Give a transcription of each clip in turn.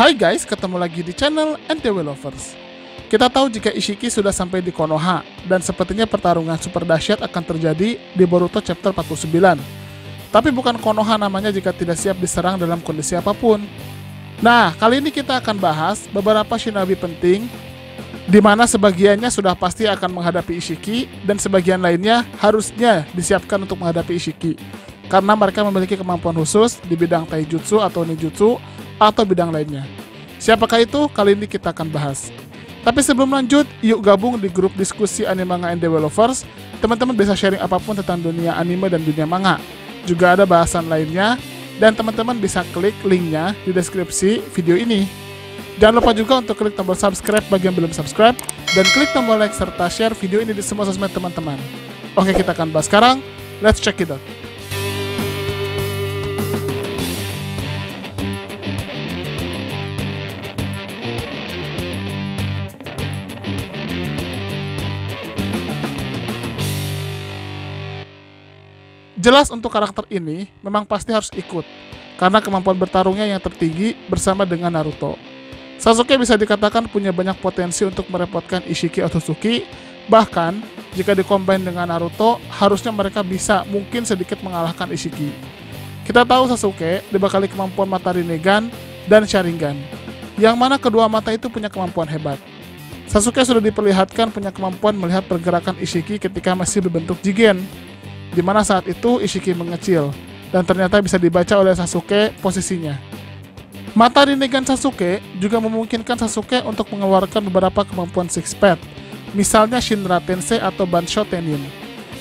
Hai guys, ketemu lagi di channel NTW Lovers. Kita tahu jika Ishiki sudah sampai di Konoha, dan sepertinya pertarungan super dahsyat akan terjadi di Boruto chapter 49. Tapi bukan Konoha namanya jika tidak siap diserang dalam kondisi apapun. Nah, kali ini kita akan bahas beberapa shinobi penting, di mana sebagiannya sudah pasti akan menghadapi Ishiki, dan sebagian lainnya harusnya disiapkan untuk menghadapi Ishiki, karena mereka memiliki kemampuan khusus di bidang taijutsu atau ninjutsu, atau bidang lainnya. Siapakah itu? Kali ini kita akan bahas. Tapi sebelum lanjut, yuk gabung di grup diskusi anime manga NTW Lovers. Teman-teman bisa sharing apapun tentang dunia anime dan dunia manga. Juga ada bahasan lainnya, dan teman-teman bisa klik linknya di deskripsi video ini. Jangan lupa juga untuk klik tombol subscribe bagi yang belum subscribe, dan klik tombol like serta share video ini di semua sosmed teman-teman. Oke, kita akan bahas sekarang. Let's check it out. Jelas untuk karakter ini memang pasti harus ikut, karena kemampuan bertarungnya yang tertinggi bersama dengan Naruto. Sasuke bisa dikatakan punya banyak potensi untuk merepotkan Ishiki Otsutsuki, bahkan jika dikombin dengan Naruto, harusnya mereka bisa mungkin sedikit mengalahkan Ishiki. Kita tahu Sasuke dibekali kemampuan mata Rinnegan dan Sharingan, yang mana kedua mata itu punya kemampuan hebat. Sasuke sudah diperlihatkan punya kemampuan melihat pergerakan Ishiki ketika masih berbentuk Jigen, di mana saat itu Ishiki mengecil, dan ternyata bisa dibaca oleh Sasuke posisinya. Mata Rinnegan Sasuke juga memungkinkan Sasuke untuk mengeluarkan beberapa kemampuan Six Path, misalnya Shinra Tensei atau Bansho Tenin.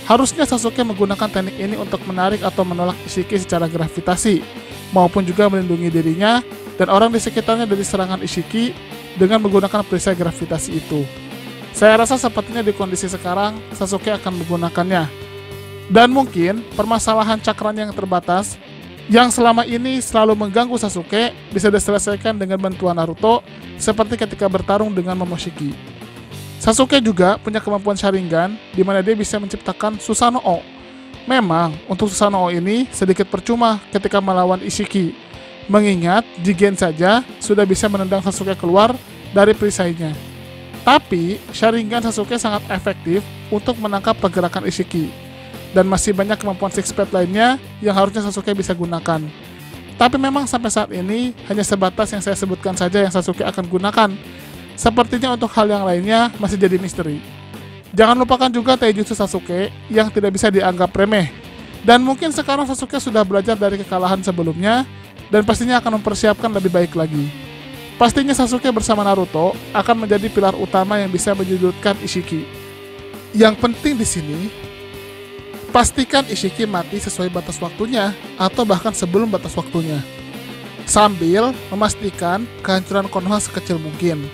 Harusnya Sasuke menggunakan teknik ini untuk menarik atau menolak Ishiki secara gravitasi, maupun juga melindungi dirinya dan orang di sekitarnya dari serangan Ishiki dengan menggunakan perisai gravitasi itu. Saya rasa sepertinya di kondisi sekarang, Sasuke akan menggunakannya. Dan mungkin permasalahan cakranya yang terbatas, yang selama ini selalu mengganggu Sasuke, bisa diselesaikan dengan bantuan Naruto, seperti ketika bertarung dengan Momoshiki. Sasuke juga punya kemampuan Sharingan, di mana dia bisa menciptakan Susanoo. Memang, untuk Susanoo ini sedikit percuma ketika melawan Ishiki, mengingat Jigen saja sudah bisa menendang Sasuke keluar dari perisainya. Tapi, Sharingan Sasuke sangat efektif untuk menangkap pergerakan Ishiki. Dan masih banyak kemampuan Six Path lainnya yang harusnya Sasuke bisa gunakan. Tapi memang sampai saat ini hanya sebatas yang saya sebutkan saja yang Sasuke akan gunakan. Sepertinya untuk hal yang lainnya masih jadi misteri. Jangan lupakan juga taijutsu Sasuke yang tidak bisa dianggap remeh. Dan mungkin sekarang Sasuke sudah belajar dari kekalahan sebelumnya dan pastinya akan mempersiapkan lebih baik lagi. Pastinya Sasuke bersama Naruto akan menjadi pilar utama yang bisa menyudutkan Ishiki. Yang penting di sini, pastikan Ishiki mati sesuai batas waktunya atau bahkan sebelum batas waktunya, sambil memastikan kehancuran Konoha sekecil mungkin.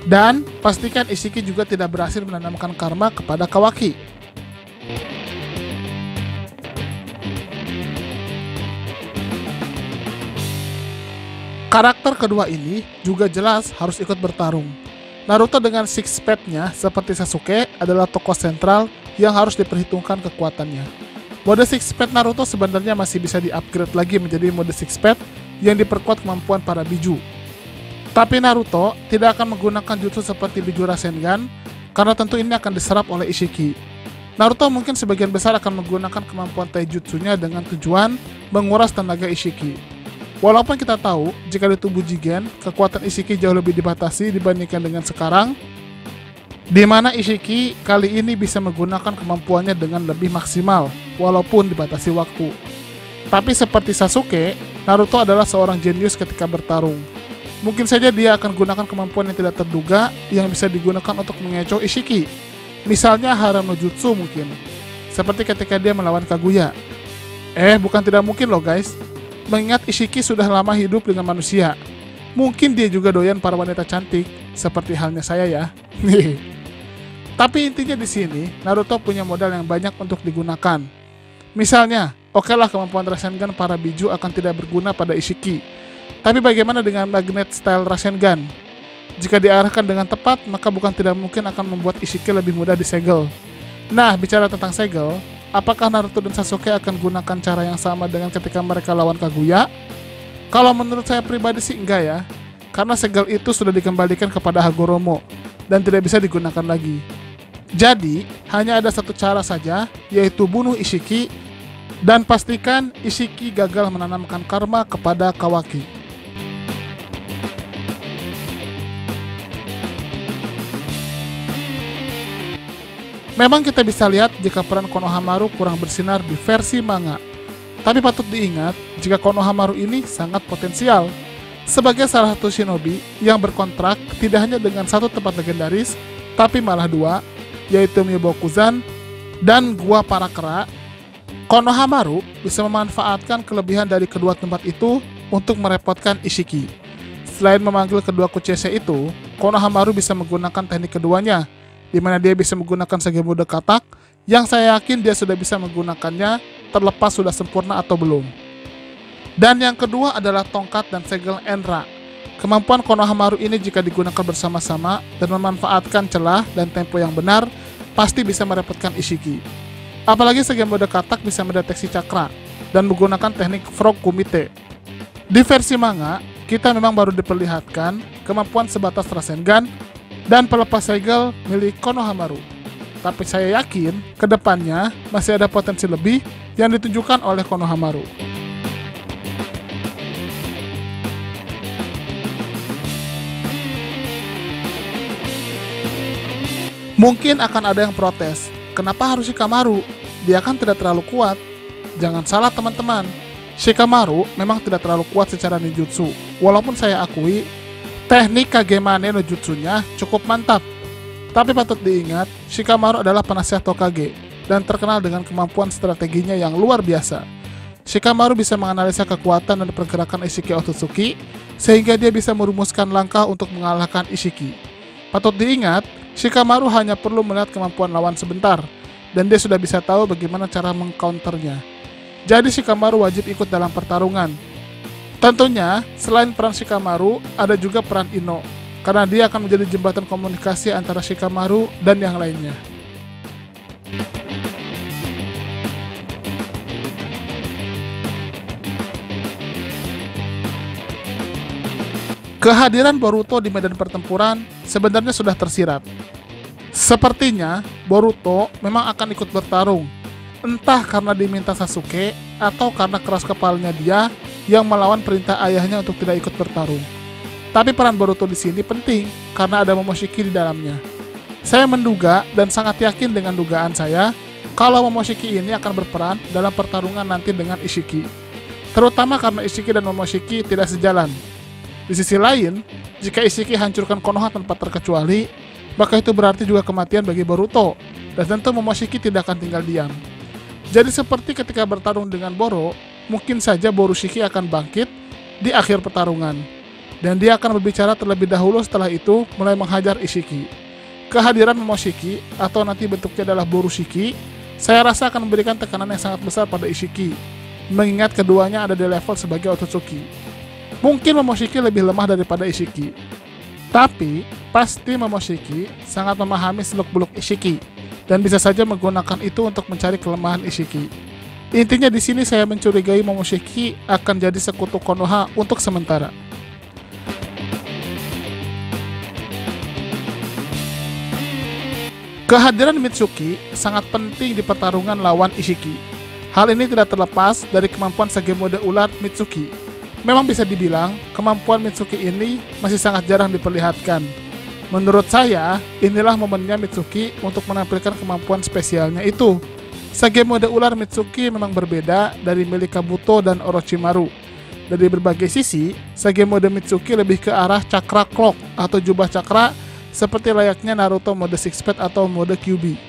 Dan pastikan Ishiki juga tidak berhasil menanamkan karma kepada Kawaki. Karakter kedua ini juga jelas harus ikut bertarung. Naruto dengan Six Path-nya seperti Sasuke adalah tokoh sentral yang harus diperhitungkan kekuatannya. Mode Six Path Naruto sebenarnya masih bisa di-upgrade lagi menjadi mode Six Path yang diperkuat kemampuan para biju. Tapi Naruto tidak akan menggunakan jutsu seperti biju Rasengan, karena tentu ini akan diserap oleh Ishiki. Naruto mungkin sebagian besar akan menggunakan kemampuan taijutsunya dengan tujuan menguras tenaga Ishiki. Walaupun kita tahu, jika di tubuh Jigen, kekuatan Ishiki jauh lebih dibatasi dibandingkan dengan sekarang, di mana Ishiki kali ini bisa menggunakan kemampuannya dengan lebih maksimal, walaupun dibatasi waktu. Tapi seperti Sasuke, Naruto adalah seorang jenius ketika bertarung. Mungkin saja dia akan gunakan kemampuan yang tidak terduga yang bisa digunakan untuk mengecoh Ishiki. Misalnya Haram no Jutsu mungkin, seperti ketika dia melawan Kaguya. Bukan tidak mungkin loh guys, mengingat Ishiki sudah lama hidup dengan manusia. Mungkin dia juga doyan para wanita cantik, seperti halnya saya ya. Tapi intinya di sini, Naruto punya modal yang banyak untuk digunakan. Misalnya, okelah kemampuan Rasengan para biju akan tidak berguna pada Ishiki. Tapi bagaimana dengan magnet style Rasengan? Jika diarahkan dengan tepat, maka bukan tidak mungkin akan membuat Ishiki lebih mudah disegel. Nah, bicara tentang segel, apakah Naruto dan Sasuke akan gunakan cara yang sama dengan ketika mereka lawan Kaguya? Kalau menurut saya pribadi sih enggak ya. karena segel itu sudah dikembalikan kepada Hagoromo dan tidak bisa digunakan lagi. Jadi, hanya ada satu cara saja, yaitu bunuh Ishiki dan pastikan Ishiki gagal menanamkan karma kepada Kawaki. Memang kita bisa lihat jika peran Konohamaru kurang bersinar di versi manga. Tapi patut diingat jika Konohamaru ini sangat potensial sebagai salah satu shinobi yang berkontrak tidak hanya dengan satu tempat legendaris, tapi malah dua, yaitu Myobokuzan dan Gua Para Kera. Konohamaru bisa memanfaatkan kelebihan dari kedua tempat itu untuk merepotkan Ishiki. Selain memanggil kedua Kuchese itu, Konohamaru bisa menggunakan teknik keduanya, di mana dia bisa menggunakan Sagemode Katak, yang saya yakin dia sudah bisa menggunakannya terlepas sudah sempurna atau belum. Dan yang kedua adalah tongkat dan segel Enra. Kemampuan Konohamaru ini jika digunakan bersama-sama dan memanfaatkan celah dan tempo yang benar, pasti bisa merepotkan Ishiki. Apalagi Sagemode Katak bisa mendeteksi cakra dan menggunakan teknik Frog Kumite. Di versi manga, kita memang baru diperlihatkan kemampuan sebatas Rasengan dan pelepas segel milik Konohamaru. Tapi saya yakin kedepannya masih ada potensi lebih yang ditunjukkan oleh Konohamaru. Mungkin akan ada yang protes, kenapa harus Shikamaru? Dia kan tidak terlalu kuat. Jangan salah teman-teman, Shikamaru memang tidak terlalu kuat secara ninjutsu. Walaupun saya akui, teknik Kagemane no jutsunya cukup mantap. Tapi patut diingat, Shikamaru adalah penasihat Hokage dan terkenal dengan kemampuan strateginya yang luar biasa. Shikamaru bisa menganalisa kekuatan dan pergerakan Ishiki Otsutsuki, sehingga dia bisa merumuskan langkah untuk mengalahkan Ishiki. Patut diingat, Shikamaru hanya perlu melihat kemampuan lawan sebentar, dan dia sudah bisa tahu bagaimana cara mengcounternya. Jadi Shikamaru wajib ikut dalam pertarungan. Tentunya, selain peran Shikamaru, ada juga peran Ino, karena dia akan menjadi jembatan komunikasi antara Shikamaru dan yang lainnya. Kehadiran Boruto di medan pertempuran sebenarnya sudah tersirat. Sepertinya Boruto memang akan ikut bertarung, entah karena diminta Sasuke atau karena keras kepalanya dia yang melawan perintah ayahnya untuk tidak ikut bertarung. Tapi peran Boruto di sini penting karena ada Momoshiki di dalamnya. Saya menduga dan sangat yakin dengan dugaan saya kalau Momoshiki ini akan berperan dalam pertarungan nanti dengan Ishiki. Terutama karena Ishiki dan Momoshiki tidak sejalan. Di sisi lain, jika Ishiki hancurkan Konoha tanpa terkecuali, maka itu berarti juga kematian bagi Boruto, dan tentu Momoshiki tidak akan tinggal diam. Jadi seperti ketika bertarung dengan Boro, mungkin saja Borushiki akan bangkit di akhir pertarungan, dan dia akan berbicara terlebih dahulu setelah itu mulai menghajar Ishiki. Kehadiran Momoshiki, atau nanti bentuknya adalah Borushiki, saya rasa akan memberikan tekanan yang sangat besar pada Ishiki, mengingat keduanya ada di level sebagai Otsutsuki. Mungkin Momoshiki lebih lemah daripada Ishiki, tapi pasti Momoshiki sangat memahami seluk-beluk Ishiki dan bisa saja menggunakan itu untuk mencari kelemahan Ishiki. Intinya di sini saya mencurigai Momoshiki akan jadi sekutu Konoha untuk sementara. Kehadiran Mitsuki sangat penting di pertarungan lawan Ishiki. Hal ini tidak terlepas dari kemampuan Sagemode ular Mitsuki. Memang bisa dibilang, kemampuan Mitsuki ini masih sangat jarang diperlihatkan. Menurut saya, inilah momennya Mitsuki untuk menampilkan kemampuan spesialnya itu. Sagemode ular Mitsuki memang berbeda dari milik Kabuto dan Orochimaru. Dari berbagai sisi, Sagemode Mitsuki lebih ke arah Chakra Cloak atau jubah cakra seperti layaknya Naruto mode Six-Pack atau mode Kyuubi.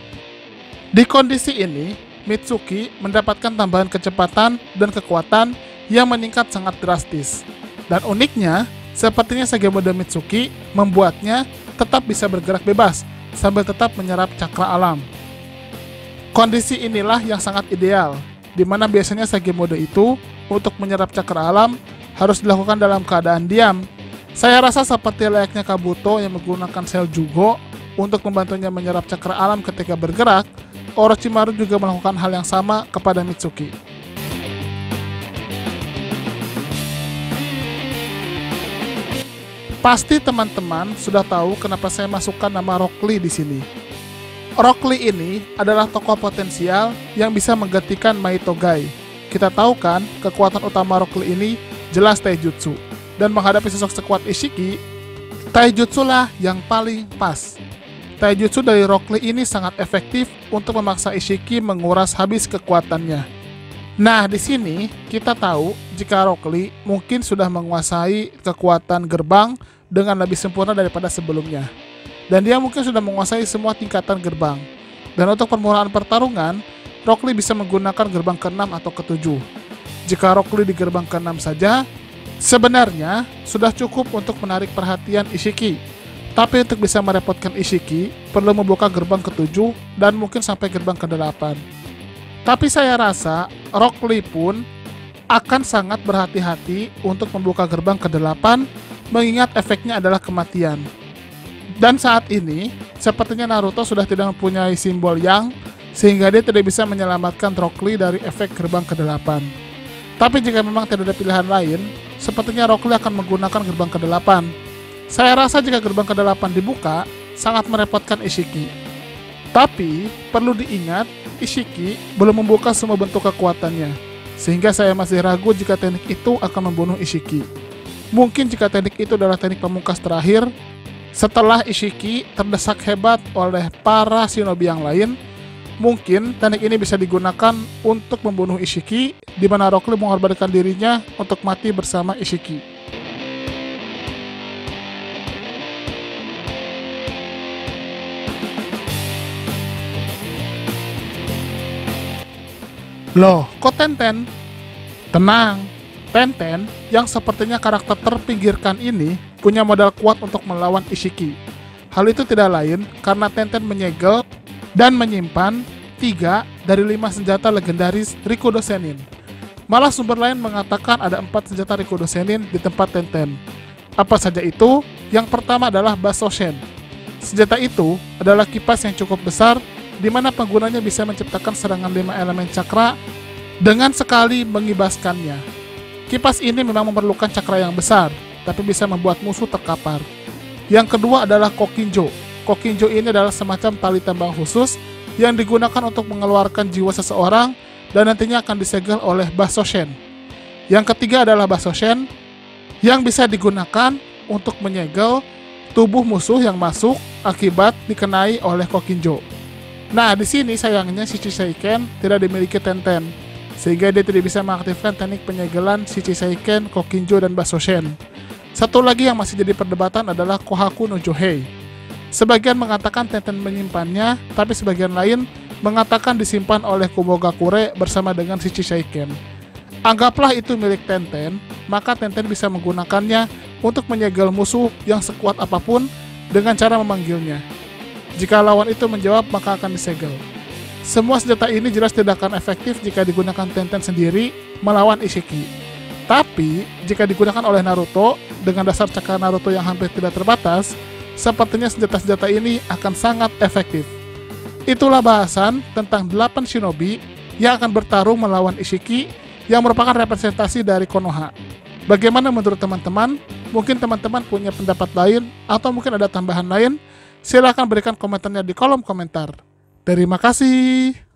Di kondisi ini, Mitsuki mendapatkan tambahan kecepatan dan kekuatan yang meningkat sangat drastis. Dan uniknya, sepertinya Sagemode Mitsuki membuatnya tetap bisa bergerak bebas sambil tetap menyerap cakra alam. Kondisi inilah yang sangat ideal, di mana biasanya Sagemode itu untuk menyerap cakra alam harus dilakukan dalam keadaan diam. Saya rasa seperti layaknya Kabuto yang menggunakan sel Jugo untuk membantunya menyerap cakra alam ketika bergerak, Orochimaru juga melakukan hal yang sama kepada Mitsuki. Pasti teman-teman sudah tahu kenapa saya masukkan nama Rock Lee di sini. Rock Lee ini adalah tokoh potensial yang bisa menggantikan Mahito Gai. Kita tahu kan, kekuatan utama Rock Lee ini jelas taijutsu. Dan menghadapi sosok sekuat Ishiki, taijutsu lah yang paling pas. Taijutsu dari Rock Lee ini sangat efektif untuk memaksa Ishiki menguras habis kekuatannya. Nah, di sini kita tahu jika Rock Lee mungkin sudah menguasai kekuatan gerbang dengan lebih sempurna daripada sebelumnya. Dan dia mungkin sudah menguasai semua tingkatan gerbang. Dan untuk permulaan pertarungan, Rock Lee bisa menggunakan gerbang ke-6 atau ke-7. Jika Rock Lee di gerbang ke-6 saja, sebenarnya sudah cukup untuk menarik perhatian Ishiki. Tapi untuk bisa merepotkan Ishiki, perlu membuka gerbang ke-7 dan mungkin sampai gerbang ke-8. Tapi saya rasa Rock Lee pun akan sangat berhati-hati untuk membuka gerbang ke-8 mengingat efeknya adalah kematian. Dan saat ini, sepertinya Naruto sudah tidak mempunyai simbol yang sehingga dia tidak bisa menyelamatkan Rock Lee dari efek gerbang ke-8. Tapi jika memang tidak ada pilihan lain, sepertinya Rock Lee akan menggunakan gerbang ke-8. Saya rasa jika gerbang ke-8 dibuka, sangat merepotkan Ishiki. Tapi, perlu diingat, Ishiki belum membuka semua bentuk kekuatannya, sehingga saya masih ragu jika teknik itu akan membunuh Ishiki. Mungkin jika teknik itu adalah teknik pamungkas terakhir, setelah Ishiki terdesak hebat oleh para shinobi yang lain, mungkin teknik ini bisa digunakan untuk membunuh Ishiki, di mana Rock Lee mengorbankan dirinya untuk mati bersama Ishiki. Loh, kok Tenten? Tenang, Tenten yang sepertinya karakter terpinggirkan ini punya modal kuat untuk melawan Ishiki. Hal itu tidak lain karena Tenten menyegel dan menyimpan 3 dari 5 senjata legendaris Rikudo Sennin. Malah sumber lain mengatakan ada 4 senjata Rikudo Sennin di tempat Tenten. Apa saja itu? Yang pertama adalah Basoshen. Senjata itu adalah kipas yang cukup besar di mana penggunanya bisa menciptakan serangan 5 elemen cakra dengan sekali mengibaskannya. Kipas ini memang memerlukan cakra yang besar, tapi bisa membuat musuh terkapar. Yang kedua adalah Kokinjo. Kokinjo ini adalah semacam tali tambang khusus yang digunakan untuk mengeluarkan jiwa seseorang dan nantinya akan disegel oleh Basoshen. Yang ketiga adalah Basoshen yang bisa digunakan untuk menyegel tubuh musuh yang masuk akibat dikenai oleh Kokinjo. Nah, di sini sayangnya Shichiseiken tidak dimiliki Tenten, sehingga dia tidak bisa mengaktifkan teknik penyegelan Shichiseiken, Kokinjo, dan Basoshen. Satu lagi yang masih jadi perdebatan adalah Kohaku no Johei. Sebagian mengatakan Tenten menyimpannya, tapi sebagian lain mengatakan disimpan oleh Kumogakure bersama dengan Shichiseiken. Anggaplah itu milik Tenten, maka Tenten bisa menggunakannya untuk menyegel musuh yang sekuat apapun dengan cara memanggilnya. Jika lawan itu menjawab, maka akan disegel. Semua senjata ini jelas tidak akan efektif jika digunakan Tenten sendiri melawan Ishiki. Tapi, jika digunakan oleh Naruto, dengan dasar cakra Naruto yang hampir tidak terbatas, sepertinya senjata-senjata ini akan sangat efektif. Itulah bahasan tentang 8 shinobi yang akan bertarung melawan Ishiki yang merupakan representasi dari Konoha. Bagaimana menurut teman-teman? Mungkin teman-teman punya pendapat lain atau mungkin ada tambahan lain? Silahkan berikan komentarnya di kolom komentar. Terima kasih.